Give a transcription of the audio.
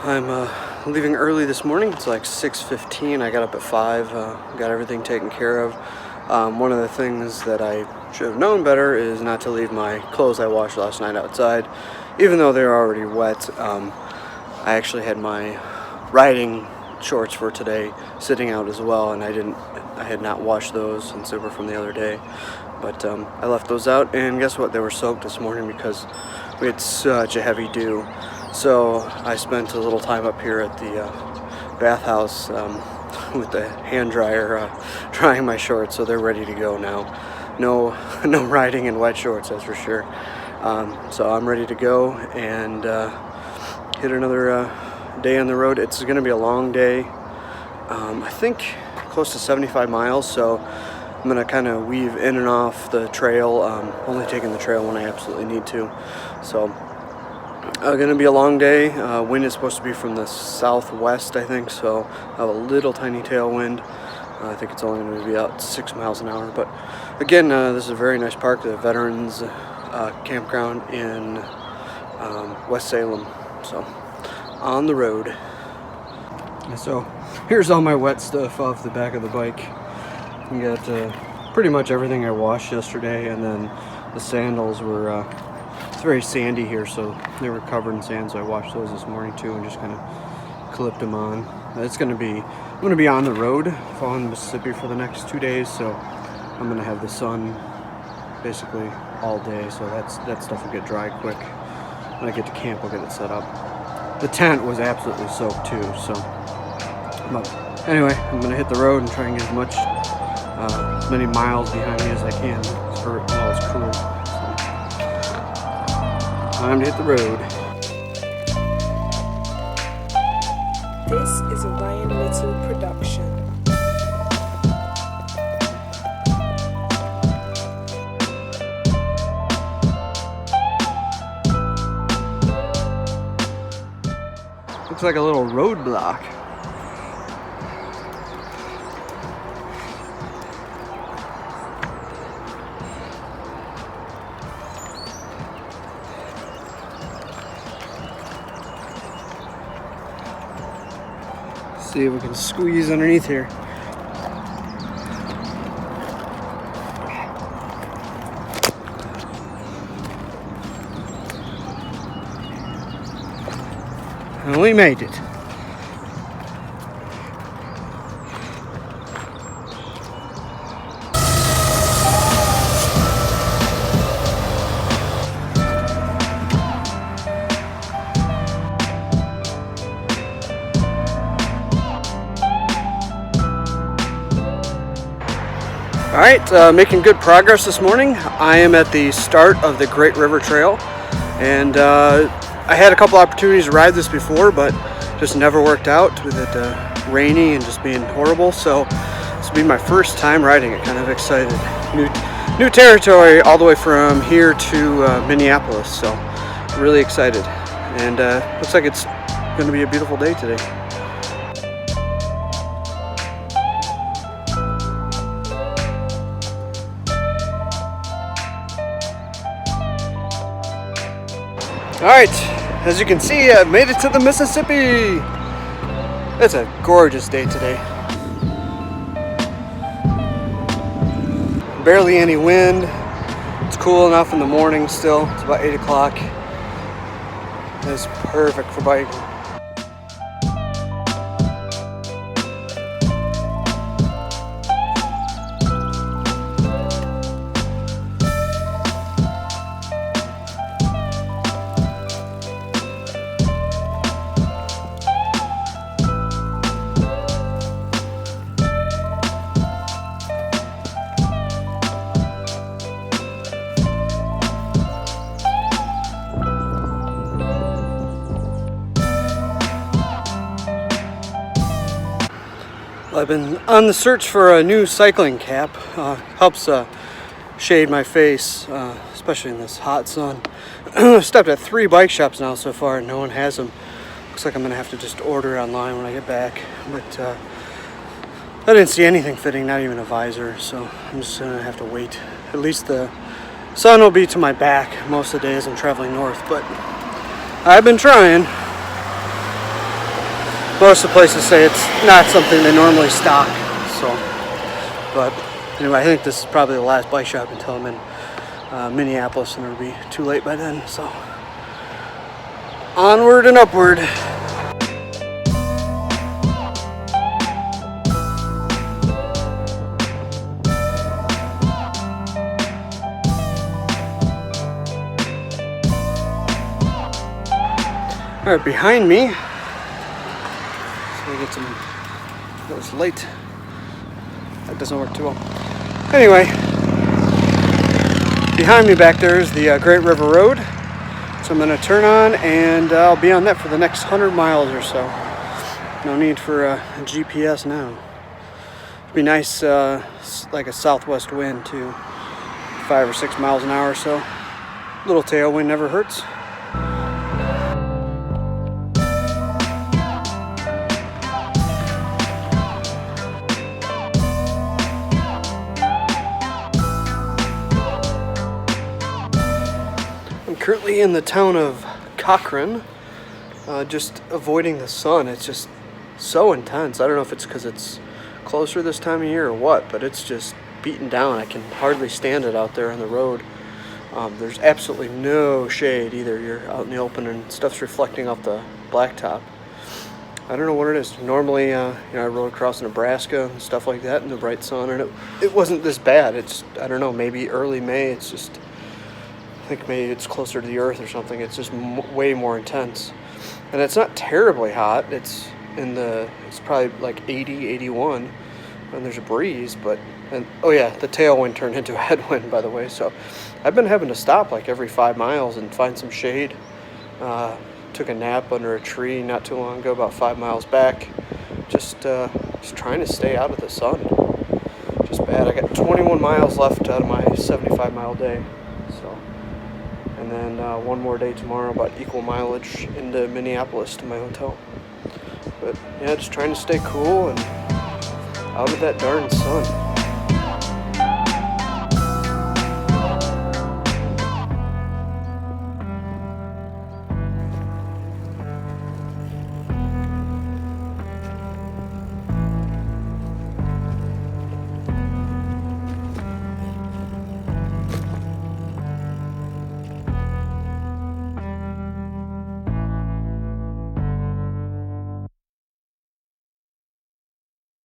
I'm leaving early this morning. It's like 6:15. I got up at 5, got everything taken care of. One of the things that I should have known better is not to leave my clothes I washed last night outside, even though they're already wet. I actually had my riding shorts for today sitting out as well, and I had not washed those since they were from the other day. But I left those out, and guess what? They were soaked this morning because we had such a heavy dew. So I spent a little time up here at the bathhouse with the hand dryer drying my shorts, so they're ready to go now. No riding in wet shorts, that's for sure. So I'm ready to go and hit another day on the road. It's going to be a long day. I think close to 75 miles, so I'm going to kind of weave in and off the trail, only taking the trail when I absolutely need to. So going to be a long day. Wind is supposed to be from the southwest, I think, so I have a little tiny tailwind. I think it's only going to be out 6 miles an hour. But again, this is a very nice park, the Veterans Campground in West Salem. So on the road. So here's all my wet stuff off the back of the bike. You got pretty much everything I washed yesterday, and then the sandals were it's very sandy here, so they were covered in sand, so I washed those this morning too and just kind of clipped them on. I'm going to be on the road following the Mississippi for the next 2 days, so I'm going to have the sun basically all day, so that stuff will get dry quick. When I get to camp, I'll get it set up. The tent was absolutely soaked too, so. But anyway, I'm going to hit the road and try and get as many miles behind me as I can while it's cool. Time to hit the road. This is a Ryan Little production. Looks like a little roadblock. See if we can squeeze underneath here. And we made it. All right, making good progress this morning. I am at the start of the Great River Trail, and I had a couple opportunities to ride this before, but just never worked out with it rainy and just being horrible. So this will be my first time riding it. Kind of excited. New territory all the way from here to Minneapolis. So really excited, and looks like it's going to be a beautiful day today. Alright, as you can see, I've made it to the Mississippi. It's a gorgeous day today. Barely any wind. It's cool enough in the morning still. It's about 8 o'clock. It's perfect for biking. I've been on the search for a new cycling cap. Helps shade my face, especially in this hot sun. I've stopped at 3 bike shops now so far, and no one has them. Looks like I'm gonna have to just order online when I get back. But I didn't see anything fitting, not even a visor, so I'm just gonna have to wait. At least the sun will be to my back most of the day as I'm traveling north, but I've been trying. most of the places say it's not something they normally stock. So, but anyway, I think this is probably the last bike shop until I'm in Minneapolis, and it'll be too late by then. So, onward and upward. All right, behind me. So we get some. That was late. That doesn't work too well. Anyway, behind me back there is the Great River Road. So I'm going to turn on, and I'll be on that for the next 100 miles or so. No need for a GPS now. It'd be nice, like a southwest wind too, 5 or 6 miles an hour or so. Little tailwind never hurts. Currently in the town of Cochrane, just avoiding the sun. It's just so intense. I don't know if it's because it's closer this time of year or what, but it's just beaten down. I can hardly stand it out there on the road. There's absolutely no shade either. You're out in the open and stuff's reflecting off the blacktop. I don't know what it is. Normally, I rode across Nebraska and stuff like that in the bright sun, and it wasn't this bad. It's, I don't know, maybe early May. It's just, I think maybe it's closer to the earth or something. It's just way more intense. And it's not terribly hot. It's probably like 80, 81, and there's a breeze, oh yeah, the tailwind turned into a headwind, by the way. So I've been having to stop like every 5 miles and find some shade. Took a nap under a tree not too long ago, about 5 miles back. Just trying to stay out of the sun. Just bad. I got 21 miles left out of my 75-mile day. So. And then one more day tomorrow, about equal mileage into Minneapolis to my hotel. But yeah, just trying to stay cool and out of that darn sun.